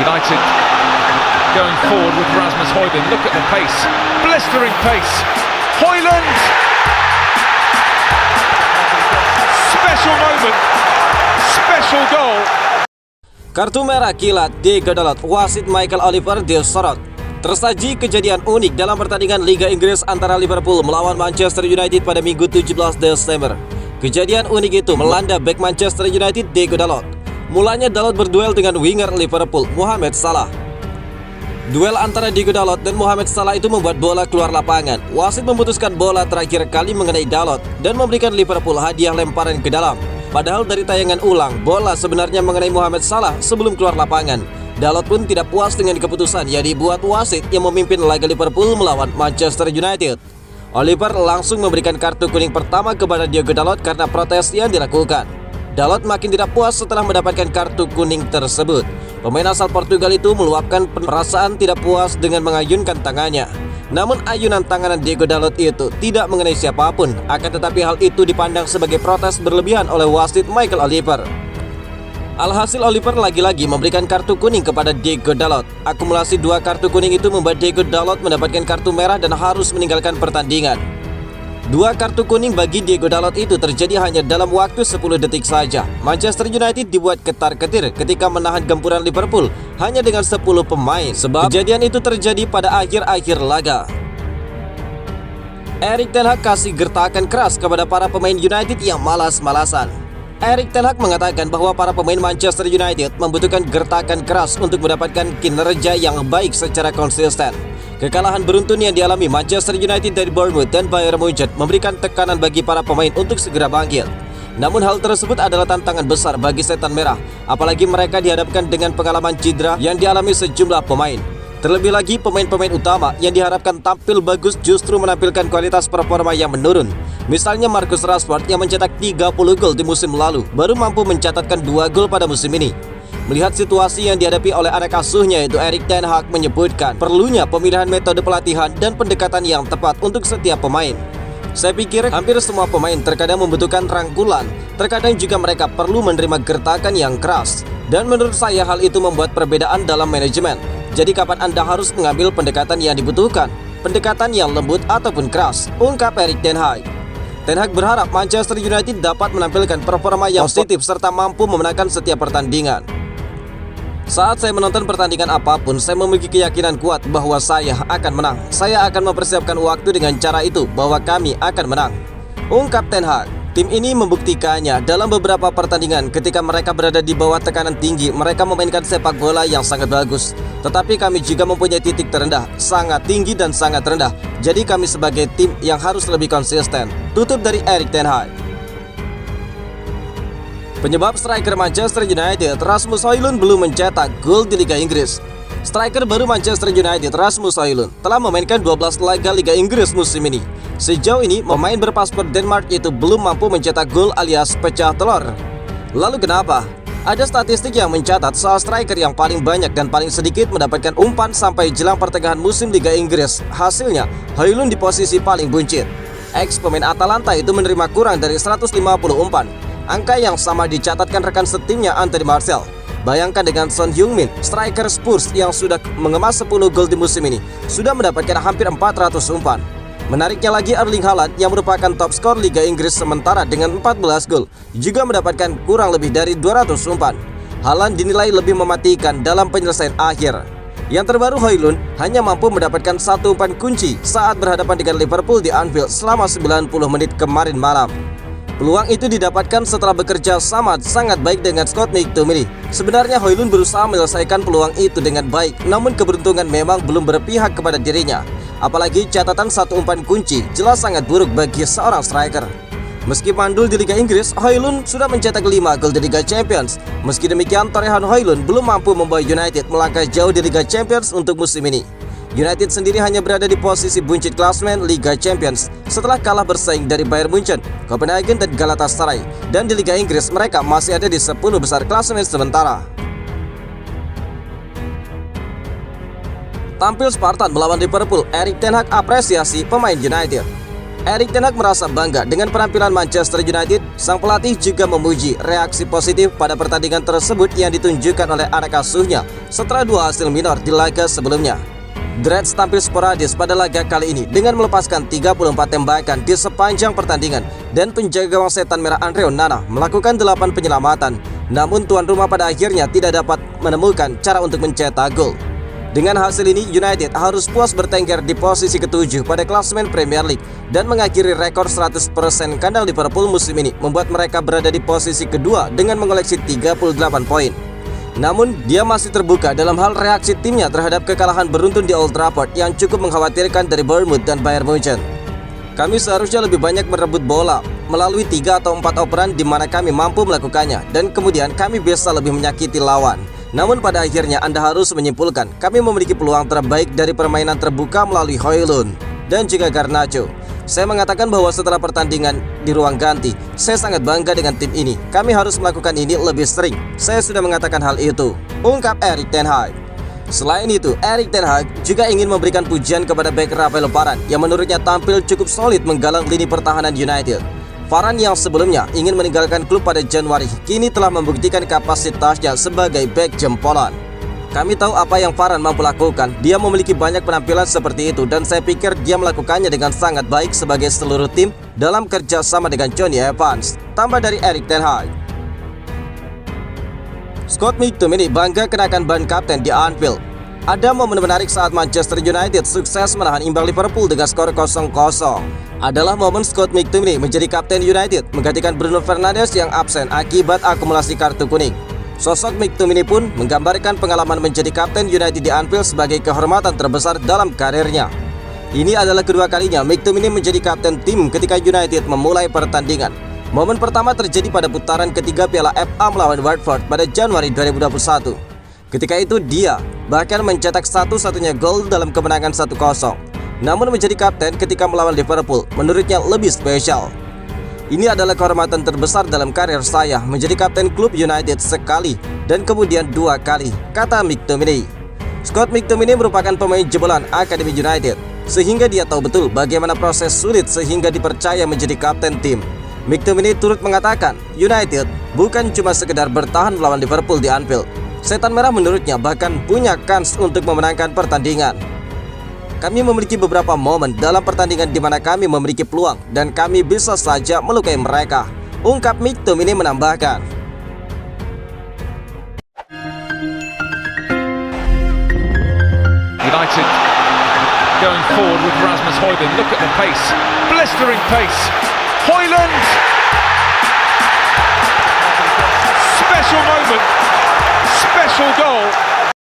United going forward with Rasmus Højlund. Look at the pace, blistering pace. Højlund! Special moment, special goal. Kartu merah kilat Diego Dalot, wasit Michael Oliver disorot. Tersaji kejadian unik dalam pertandingan Liga Inggris antara Liverpool melawan Manchester United pada Minggu 17 Desember. Kejadian unik itu melanda bek Manchester United Diego Dalot. Mulanya Dalot berduel dengan winger Liverpool Mohamed Salah. Duel antara Diego Dalot dan Mohamed Salah itu membuat bola keluar lapangan. Wasit memutuskan bola terakhir kali mengenai Dalot dan memberikan Liverpool hadiah lemparan ke dalam. Padahal dari tayangan ulang, bola sebenarnya mengenai Mohamed Salah sebelum keluar lapangan. Dalot pun tidak puas dengan keputusan yang dibuat wasit yang memimpin laga Liverpool melawan Manchester United. Oliver langsung memberikan kartu kuning pertama kepada Diego Dalot karena protes yang dilakukan. Dalot makin tidak puas setelah mendapatkan kartu kuning tersebut. Pemain asal Portugal itu meluapkan perasaan tidak puas dengan mengayunkan tangannya. Namun ayunan tangan Diego Dalot itu tidak mengenai siapapun, akan tetapi hal itu dipandang sebagai protes berlebihan oleh wasit Michael Oliver. Alhasil Oliver lagi-lagi memberikan kartu kuning kepada Diego Dalot. Akumulasi 2 kartu kuning itu membuat Diego Dalot mendapatkan kartu merah dan harus meninggalkan pertandingan. 2 kartu kuning bagi Diego Dalot itu terjadi hanya dalam waktu 10 detik saja. Manchester United dibuat ketar-ketir ketika menahan gempuran Liverpool hanya dengan 10 pemain, sebab kejadian itu terjadi pada akhir-akhir laga. Erik ten Hag kasih gertakan keras kepada para pemain United yang malas-malasan. Erik ten Hag mengatakan bahwa para pemain Manchester United membutuhkan gertakan keras untuk mendapatkan kinerja yang baik secara konsisten. Kekalahan beruntun yang dialami Manchester United dari Bournemouth dan Bayern Munchen memberikan tekanan bagi para pemain untuk segera bangkit. Namun hal tersebut adalah tantangan besar bagi Setan Merah, apalagi mereka dihadapkan dengan pengalaman cedera yang dialami sejumlah pemain. Terlebih lagi pemain-pemain utama yang diharapkan tampil bagus justru menampilkan kualitas performa yang menurun. Misalnya Marcus Rashford yang mencetak 30 gol di musim lalu baru mampu mencatatkan 2 gol pada musim ini. Melihat situasi yang dihadapi oleh anak asuhnya yaitu Erik ten Hag menyebutkan perlunya pemilihan metode pelatihan dan pendekatan yang tepat untuk setiap pemain. Saya pikir hampir semua pemain terkadang membutuhkan rangkulan, terkadang juga mereka perlu menerima gertakan yang keras. Dan menurut saya hal itu membuat perbedaan dalam manajemen. Jadi kapan Anda harus mengambil pendekatan yang dibutuhkan? Pendekatan yang lembut ataupun keras, ungkap Erik ten Hag. Ten Hag berharap Manchester United dapat menampilkan performa yang positif serta mampu memenangkan setiap pertandingan. Saat saya menonton pertandingan apapun, saya memiliki keyakinan kuat bahwa saya akan menang. Saya akan mempersiapkan waktu dengan cara itu bahwa kami akan menang, ungkap ten Hag. Tim ini membuktikannya dalam beberapa pertandingan ketika mereka berada di bawah tekanan tinggi, mereka memainkan sepak bola yang sangat bagus. Tetapi kami juga mempunyai titik terendah, sangat tinggi dan sangat rendah. Jadi kami sebagai tim yang harus lebih konsisten. Tutup dari Erik ten Hag. Penyebab striker Manchester United Rasmus Højlund belum mencetak gol di Liga Inggris. Striker baru Manchester United Rasmus Højlund telah memainkan 12 laga Liga Inggris musim ini. Sejauh ini pemain berpaspor Denmark itu belum mampu mencetak gol alias pecah telur. Lalu kenapa? Ada statistik yang mencatat soal striker yang paling banyak dan paling sedikit mendapatkan umpan sampai jelang pertengahan musim Liga Inggris. Hasilnya Højlund di posisi paling buncit. Ex pemain Atalanta itu menerima kurang dari 150 umpan. Angka yang sama dicatatkan rekan setimnya Anthony Martial. Bayangkan dengan Son Heung-min, striker Spurs yang sudah mengemas 10 gol di musim ini, sudah mendapatkan hampir 400 umpan. Menariknya lagi Erling Haaland yang merupakan top skor Liga Inggris sementara dengan 14 gol, juga mendapatkan kurang lebih dari 200 umpan. Haaland dinilai lebih mematikan dalam penyelesaian akhir. Yang terbaru Højlund hanya mampu mendapatkan 1 umpan kunci saat berhadapan dengan Liverpool di Anfield selama 90 menit kemarin malam. Peluang itu didapatkan setelah bekerja sama sangat baik dengan Scott McTominay. Sebenarnya Højlund berusaha menyelesaikan peluang itu dengan baik, namun keberuntungan memang belum berpihak kepada dirinya. Apalagi catatan 1 umpan kunci jelas sangat buruk bagi seorang striker. Meski mandul di Liga Inggris, Højlund sudah mencetak 5 gol di Liga Champions. Meski demikian, torehan Højlund belum mampu membawa United melangkah jauh di Liga Champions untuk musim ini. United sendiri hanya berada di posisi buncit klasemen Liga Champions setelah kalah bersaing dari Bayern Munchen, Copenhagen dan Galatasaray. Dan di Liga Inggris mereka masih ada di 10 besar klasemen sementara. Tampil Spartan melawan Liverpool, Erik ten Hag apresiasi pemain United. Erik ten Hag merasa bangga dengan penampilan Manchester United. Sang pelatih juga memuji reaksi positif pada pertandingan tersebut yang ditunjukkan oleh anak asuhnya setelah 2 hasil minor di laga sebelumnya. The Reds tampil sporadis pada laga kali ini dengan melepaskan 34 tembakan di sepanjang pertandingan dan penjaga gawang setan merah Andre Onana melakukan 8 penyelamatan. Namun tuan rumah pada akhirnya tidak dapat menemukan cara untuk mencetak gol. Dengan hasil ini, United harus puas bertengger di posisi ke-7 pada klasemen Premier League dan mengakhiri rekor 100% kandang Liverpool musim ini, membuat mereka berada di posisi kedua dengan mengoleksi 38 poin. Namun, dia masih terbuka dalam hal reaksi timnya terhadap kekalahan beruntun di Old Trafford yang cukup mengkhawatirkan dari Bournemouth dan Bayern Munchen. Kami seharusnya lebih banyak merebut bola melalui 3 atau 4 operan di mana kami mampu melakukannya dan kemudian kami bisa lebih menyakiti lawan. Namun pada akhirnya Anda harus menyimpulkan kami memiliki peluang terbaik dari permainan terbuka melalui Højlund dan juga Garnacho. Saya mengatakan bahwa setelah pertandingan di ruang ganti, saya sangat bangga dengan tim ini. Kami harus melakukan ini lebih sering. Saya sudah mengatakan hal itu, ungkap Erik ten Hag. Selain itu, Erik ten Hag juga ingin memberikan pujian kepada bek Rafael Varane yang menurutnya tampil cukup solid menggalang lini pertahanan United. Varane yang sebelumnya ingin meninggalkan klub pada Januari, kini telah membuktikan kapasitasnya sebagai bek jempolan. Kami tahu apa yang Varane mampu lakukan. Dia memiliki banyak penampilan seperti itu dan saya pikir dia melakukannya dengan sangat baik sebagai seluruh tim dalam kerja sama dengan Jonny Evans. Tambah dari Erik ten Hag. Scott McTominay bangga kenakan ban kapten di Anfield. Ada momen menarik saat Manchester United sukses menahan imbang Liverpool dengan skor 0-0. Adalah momen Scott McTominay menjadi kapten United menggantikan Bruno Fernandes yang absen akibat akumulasi kartu kuning. Sosok McTominay pun menggambarkan pengalaman menjadi kapten United di Anfield sebagai kehormatan terbesar dalam karirnya. Ini adalah kedua kalinya McTominay menjadi kapten tim ketika United memulai pertandingan. Momen pertama terjadi pada putaran ketiga Piala FA melawan Watford pada Januari 2021. Ketika itu dia bahkan mencetak satu-satunya gol dalam kemenangan 1-0. Namun menjadi kapten ketika melawan Liverpool menurutnya lebih spesial. Ini adalah kehormatan terbesar dalam karir saya, menjadi kapten klub United sekali dan kemudian 2 kali, kata McTominay. Scott McTominay merupakan pemain jebolan Akademi United, sehingga dia tahu betul bagaimana proses sulit sehingga dipercaya menjadi kapten tim. McTominay turut mengatakan, United bukan cuma sekedar bertahan melawan Liverpool di Anfield. Setan Merah menurutnya bahkan punya kans untuk memenangkan pertandingan. Kami memiliki beberapa momen dalam pertandingan di mana kami memiliki peluang dan kami bisa saja melukai mereka, ungkap McTominay menambahkan. United going forward with Rasmus Højlund. Look at the pace, blistering pace. Højlund!